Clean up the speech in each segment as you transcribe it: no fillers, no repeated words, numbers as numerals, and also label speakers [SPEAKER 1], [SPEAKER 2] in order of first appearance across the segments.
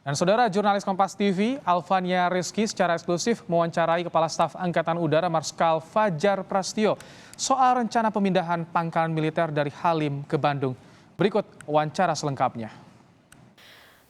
[SPEAKER 1] Dan saudara, jurnalis Kompas TV, Alvania Rizky secara eksklusif mewawancarai Kepala Staf Angkatan Udara Marskal Fajar Prasetyo soal rencana pemindahan pangkalan militer dari Halim ke Bandung. Berikut wawancara selengkapnya.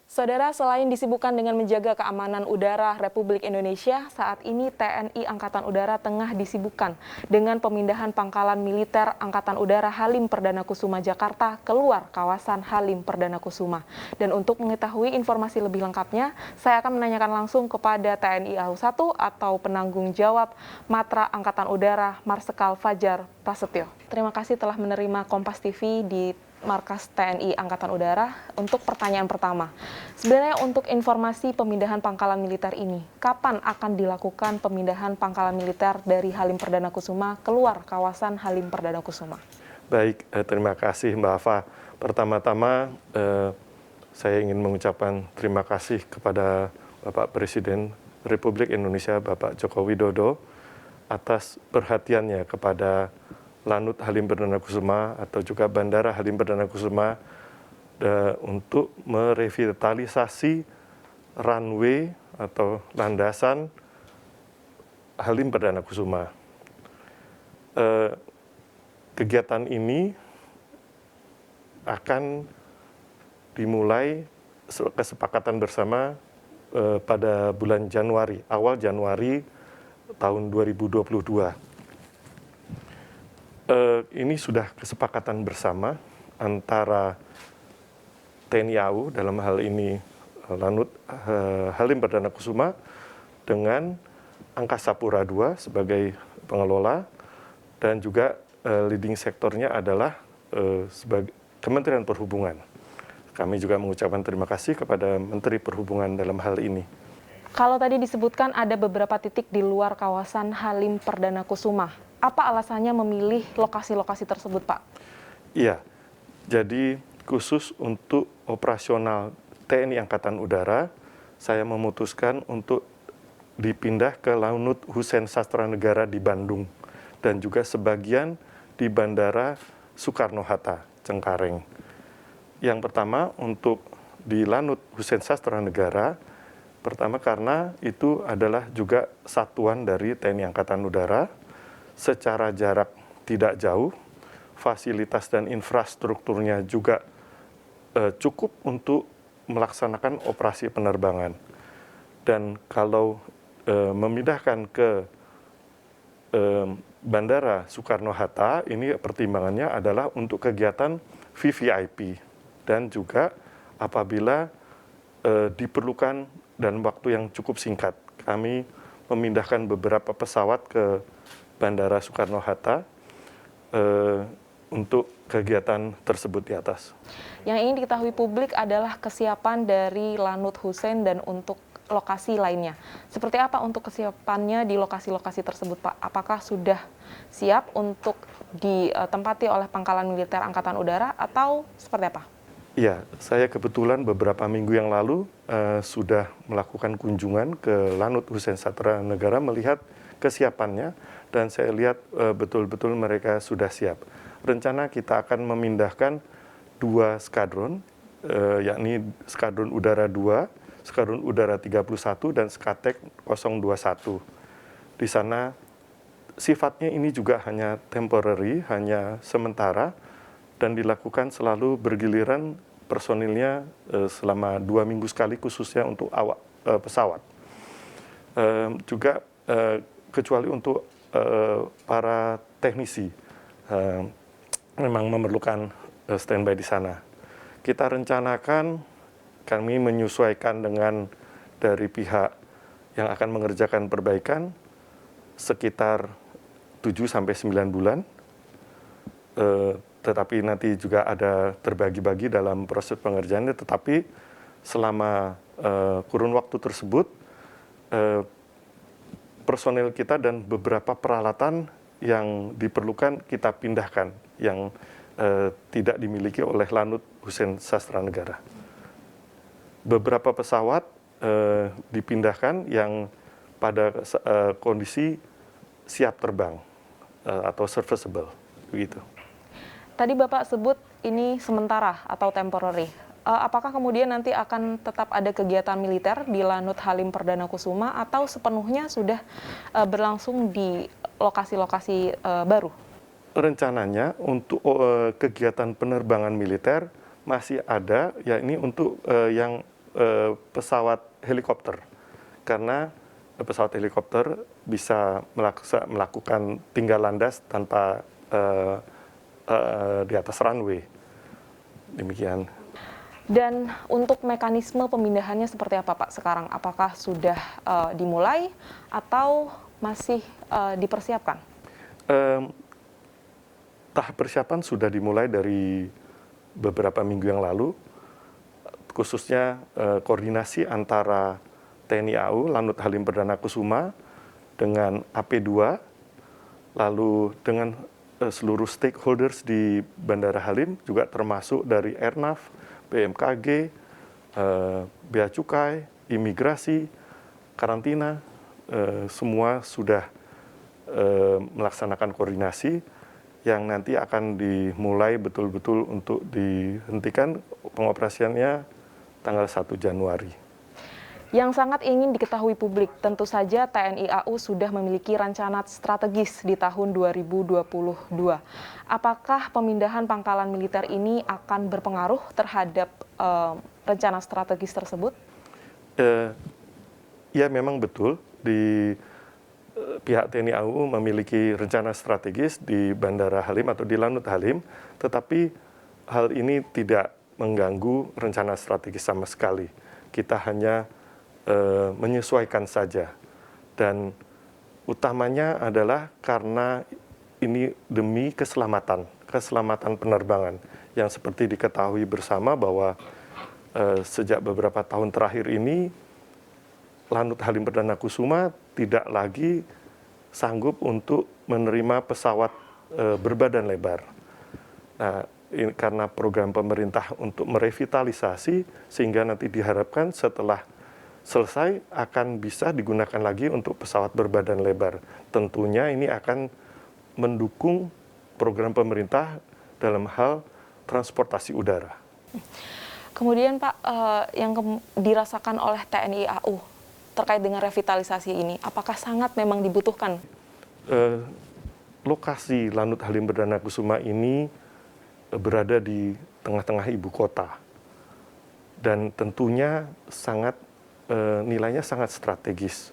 [SPEAKER 2] Saudara, selain disibukkan dengan menjaga keamanan udara Republik Indonesia, saat ini TNI Angkatan Udara tengah disibukkan dengan pemindahan pangkalan militer Angkatan Udara Halim Perdana Kusuma Jakarta keluar kawasan Halim Perdana Kusuma. Dan untuk mengetahui informasi lebih lengkapnya, saya akan menanyakan langsung kepada TNI AU1 atau penanggung jawab Matra Angkatan Udara Marskal Fajar Prasetyo. Terima kasih telah menerima Kompas TV di Markas TNI Angkatan Udara. Untuk pertanyaan pertama, sebenarnya untuk informasi pemindahan pangkalan militer ini, kapan akan dilakukan pemindahan pangkalan militer dari Halim Perdana Kusuma keluar kawasan Halim Perdana Kusuma?
[SPEAKER 3] Baik, terima kasih Mbak Ava. Pertama-tama saya ingin mengucapkan terima kasih kepada Bapak Presiden Republik Indonesia, Bapak Joko Widodo, atas perhatiannya kepada Lanut Halim Perdana Kusuma atau juga Bandara Halim Perdana Kusuma untuk merevitalisasi runway atau landasan Halim Perdana Kusuma. Kegiatan ini akan dimulai kesepakatan bersama pada bulan Januari, awal Januari tahun 2022. Ini sudah kesepakatan bersama antara TNI AU dalam hal ini Lanut Halim Perdana Kusuma dengan Angkasa Pura II sebagai pengelola dan juga leading sektornya adalah sebagai Kementerian Perhubungan. Kami juga mengucapkan terima kasih kepada Menteri Perhubungan dalam hal ini.
[SPEAKER 2] Kalau tadi disebutkan ada beberapa titik di luar kawasan Halim Perdana Kusuma. Apa alasannya memilih lokasi-lokasi tersebut, Pak?
[SPEAKER 3] Iya, jadi khusus untuk operasional TNI Angkatan Udara, saya memutuskan untuk dipindah ke Lanut Hussein Sastranegara di Bandung dan juga sebagian di Bandara Soekarno-Hatta, Cengkareng. Yang pertama untuk di Lanut Hussein Sastranegara, pertama karena itu adalah juga satuan dari TNI Angkatan Udara, secara jarak tidak jauh, fasilitas dan infrastrukturnya juga cukup untuk melaksanakan operasi penerbangan. Dan kalau memindahkan ke Bandara Soekarno-Hatta, ini pertimbangannya adalah untuk kegiatan VVIP dan juga apabila diperlukan dan waktu yang cukup singkat. Kami memindahkan beberapa pesawat ke Bandara Soekarno-Hatta untuk kegiatan tersebut di atas.
[SPEAKER 2] Yang ingin diketahui publik adalah kesiapan dari Lanut Hussein dan untuk lokasi lainnya. Seperti apa untuk kesiapannya di lokasi-lokasi tersebut, Pak? Apakah sudah siap untuk ditempati oleh pangkalan militer Angkatan Udara atau seperti apa?
[SPEAKER 3] Iya, saya kebetulan beberapa minggu yang lalu sudah melakukan kunjungan ke Lanut Hussein Sastranegara melihat kesiapannya dan saya lihat betul-betul mereka sudah siap. Rencana kita akan memindahkan 2 skadron, yakni Skadron Udara 2, Skadron Udara 31, dan Skatek 021. Di sana sifatnya ini juga hanya temporary, hanya sementara, dan dilakukan selalu bergiliran personilnya selama 2 minggu sekali khususnya untuk awak pesawat. Juga kecuali untuk para teknisi memang memerlukan standby di sana. Kita rencanakan kami menyesuaikan dengan dari pihak yang akan mengerjakan perbaikan sekitar 7-9 bulan. Tetapi nanti juga ada terbagi-bagi dalam proses pengerjaannya, tetapi selama kurun waktu tersebut personel kita dan beberapa peralatan yang diperlukan kita pindahkan yang tidak dimiliki oleh Lanut Hussein Sastranegara. Beberapa pesawat dipindahkan yang pada kondisi siap terbang atau serviceable, begitu.
[SPEAKER 2] Tadi Bapak sebut ini sementara atau temporary. apakah kemudian nanti akan tetap ada kegiatan militer di Lanut Halim Perdana Kusuma atau sepenuhnya sudah berlangsung di lokasi-lokasi baru?
[SPEAKER 3] Rencananya untuk kegiatan penerbangan militer masih ada, ya ini untuk yang pesawat helikopter. Karena pesawat helikopter bisa melakukan tinggal landas tanpa di atas runway. Demikian.
[SPEAKER 2] Dan untuk mekanisme pemindahannya seperti apa Pak sekarang? Apakah sudah dimulai atau masih dipersiapkan?
[SPEAKER 3] Tahap persiapan sudah dimulai dari beberapa minggu yang lalu, khususnya koordinasi antara TNI AU, Lanut Halim Perdana Kusuma, dengan AP2, lalu dengan seluruh stakeholders di Bandara Halim, juga termasuk dari Airnav, BMKG, Bea Cukai, imigrasi, karantina, semua sudah melaksanakan koordinasi yang nanti akan dimulai betul-betul untuk dihentikan pengoperasiannya tanggal 1 Januari.
[SPEAKER 2] Yang sangat ingin diketahui publik, tentu saja TNI AU sudah memiliki rencana strategis di tahun 2022. Apakah pemindahan pangkalan militer ini akan berpengaruh terhadap rencana strategis tersebut?
[SPEAKER 3] Ya memang betul, di pihak TNI AU memiliki rencana strategis di Bandara Halim atau di Lanut Halim, tetapi hal ini tidak mengganggu rencana strategis sama sekali. Kita hanya menyesuaikan saja, dan utamanya adalah karena ini demi keselamatan penerbangan yang seperti diketahui bersama bahwa sejak beberapa tahun terakhir ini Lanut Halim Perdana Kusuma tidak lagi sanggup untuk menerima pesawat berbadan lebar. Nah, ini karena program pemerintah untuk merevitalisasi, sehingga nanti diharapkan setelah selesai akan bisa digunakan lagi untuk pesawat berbadan lebar. Tentunya ini akan mendukung program pemerintah dalam hal transportasi udara.
[SPEAKER 2] Kemudian Pak, yang dirasakan oleh TNI AU terkait dengan revitalisasi ini, apakah sangat memang dibutuhkan?
[SPEAKER 3] Lokasi Lanut Halim Perdana Kusuma ini berada di tengah-tengah ibu kota, dan tentunya nilainya sangat strategis.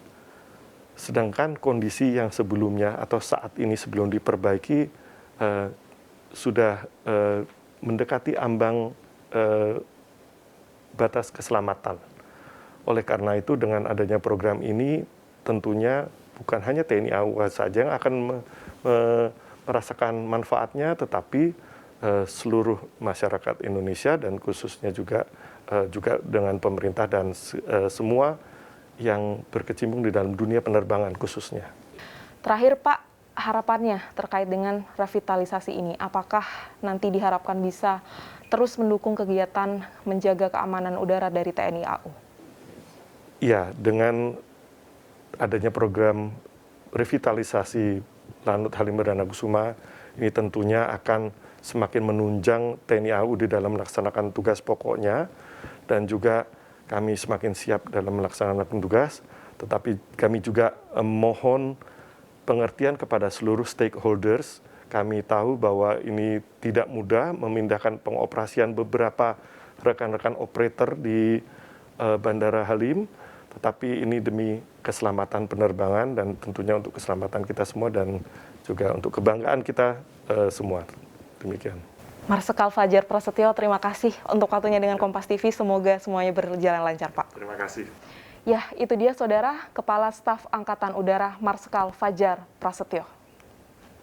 [SPEAKER 3] Sedangkan kondisi yang sebelumnya atau saat ini sebelum diperbaiki sudah mendekati ambang batas keselamatan. Oleh karena itu, dengan adanya program ini tentunya bukan hanya TNI AU saja yang akan merasakan manfaatnya, tetapi seluruh masyarakat Indonesia dan khususnya juga dengan pemerintah dan semua yang berkecimpung di dalam dunia penerbangan khususnya.
[SPEAKER 2] Terakhir Pak, harapannya terkait dengan revitalisasi ini, apakah nanti diharapkan bisa terus mendukung kegiatan menjaga keamanan udara dari TNI AU?
[SPEAKER 3] Ya, dengan adanya program revitalisasi Lanut Halim Perdana Kusuma, ini tentunya akan semakin menunjang TNI AU di dalam melaksanakan tugas pokoknya, dan juga kami semakin siap dalam melaksanakan tugas, tetapi kami juga mohon pengertian kepada seluruh stakeholders. Kami tahu bahwa ini tidak mudah memindahkan pengoperasian beberapa rekan-rekan operator di Bandara Halim, tetapi ini demi keselamatan penerbangan dan tentunya untuk keselamatan kita semua dan juga untuk kebanggaan kita semua. Demikian.
[SPEAKER 2] Marsikal Fajar Prasetyo, terima kasih untuk waktunya dengan Kompas TV. Semoga semuanya berjalan lancar, Pak.
[SPEAKER 3] Terima kasih.
[SPEAKER 2] Ya, itu dia, Saudara, Kepala Staf Angkatan Udara Marsikal Fajar Prasetyo.